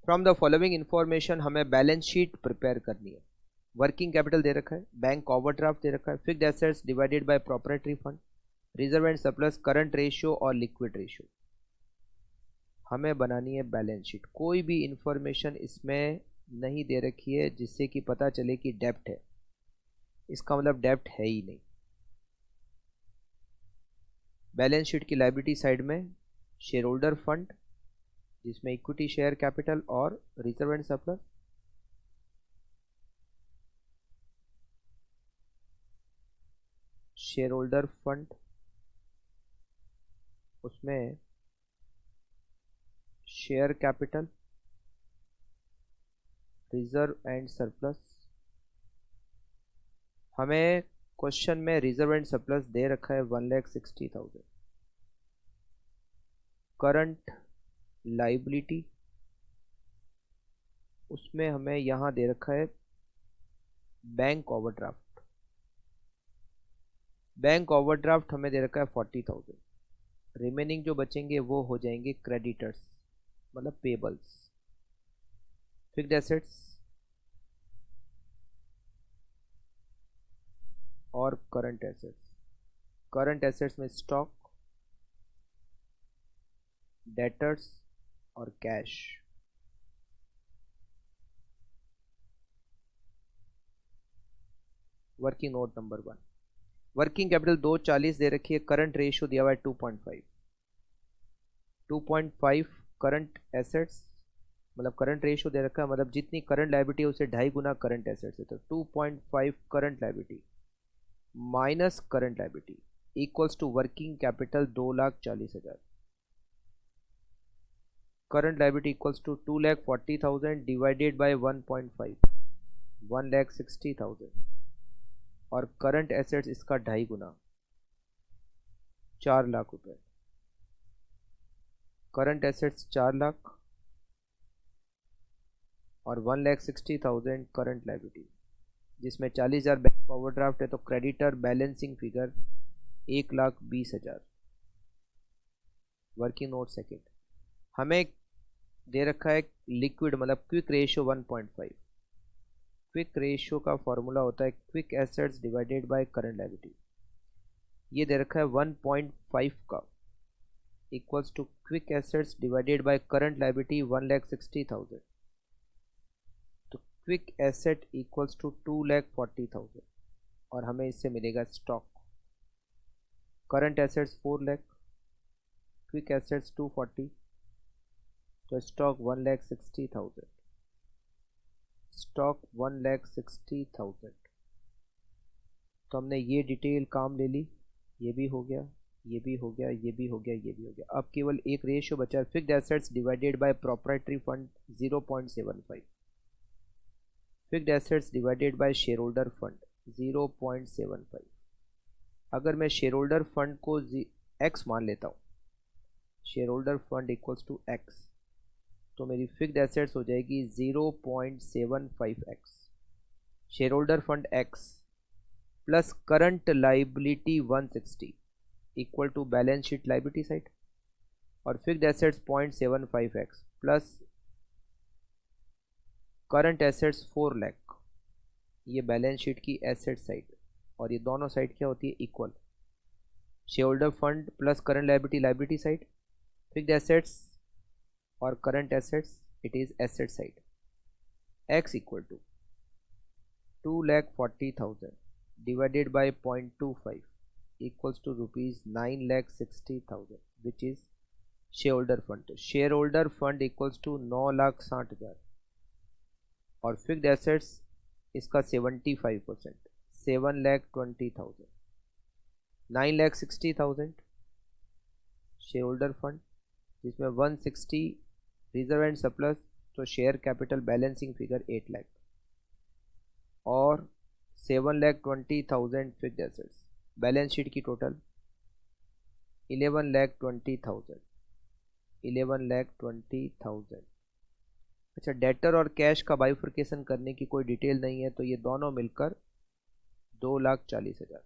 From the following information हमें balance sheet prepare करनी है। वर्किंग कैपिटल दे रखा है, बैंक ओवरड्राफ्ट दे रखा है, fixed assets divided by property fund, reserve and surplus, current ratio और लिक्विड रेशियो। हमें बनानी है बैलेंस शीट। कोई भी इंफॉर्मेशन इसमें नहीं दे रखी है जिससे कि पता चले कि डेब्ट है, इसका मतलब डेब्ट है ही नहीं। बैलेंस शीट की लायबिलिटी साइड में शेयर होल्डर फंड जिसमें इक्विटी शेयर कैपिटल और reserve and surplus, share holder fund उसमें share capital, reserve and surplus. हमें क्वेश्चन में रिजर्व एंड सरप्लस दे रखा है 1,60,000। करंट लाइबिलिटी उसमें हमें यहां दे रखा है बैंक ओवरड्राफ्ट। बैंक ओवरड्राफ्ट हमें दे रखा है 40,000। रिमेनिंग जो बचेंगे वो हो जाएंगे क्रेडिटर्स मतलब पेबल्स। फिक्स्ड एसेट्स और करंट एसेट्स। करंट एसेट्स में स्टॉक, डेटर्स और cash. Working note number 1, working capital 240 दे रखी है, करंट रेशियो दिया हुआ है 2.5। 2.5 करंट एसेट्स मतलब करंट रेशियो दे रखा है, मतलब जितनी करंट लायबिलिटी है उसे 2.5 गुना करंट एसेट्स है। तो 2.5 current liability minus current liability equals to working capital 2,40,000। Current liability equals to 2,40,000 divided by 1.5, 1,60,000 और करंट एसेट्स इसका 2.5 गुना 4 लाख रुपए। करंट एसेट्स 4 लाख और 1,60,000 करंट लायबिलिटी, जिसमें 40,000 बैंक ओवरड्राफ्ट है। तो creditor balancing figure 1,20,000। Working note second, हमें दे रखा है लिक्विड मतलब क्विक रेशियो 1.5। क्विक रेशियो का फॉर्मूला होता है quick assets divided by current liability. ये दे रखा है 1.5 का equals to quick assets divided by current liability 1,60,000। तो क्विक एसेट इक्वल्स टू 2,40,000 और हमें इससे मिलेगा stock. Current assets 4 lakh, quick assets 240, तो स्टॉक 1,60,000। स्टॉक 1,60,000। तो हमने ये डिटेल काम ले ली, ये भी हो गया, ये भी हो गया, ये भी हो गया, ये भी हो गया। अब केवल एक रेशियो बचा है, fixed assets divided by property fund 0.75। Fixed assets divided by share holder fund 0.75। अगर मैं शेयर होल्डर फंड को x मान लेता हूँ, share holder fund equals to x, तो मेरी फिक्स्ड एसेट्स हो जाएगी 0.75x। Share holder fund x plus current liability 160 equal to balance sheet liability side, और fixed assets 0.75x plus current assets 4 lakh, ये बैलेंस शीट की एसेट साइड, और ये दोनों साइड क्या होती है equal. Share holder fund plus current liability liability side, fixed assets और current assets it is asset side. x equal to 2,40,000 divided by 0.25 equals to ₹9,60,000 which is share holder fund. Share holder fund equals to 9,60,000 और fixed assets इसका 75%, 7,20,000। 9,60,000 share holder fund जिसमें 160 reserve and surplus, तो share capital balancing figure 8 lakh और 7,20,000 fixed assets. Balance sheet की total 11,20,000, 11,20,000। अच्छा, debtor और cash का bifurcation करने की कोई डिटेल नहीं है, तो ये दोनों मिलकर 2,40,000।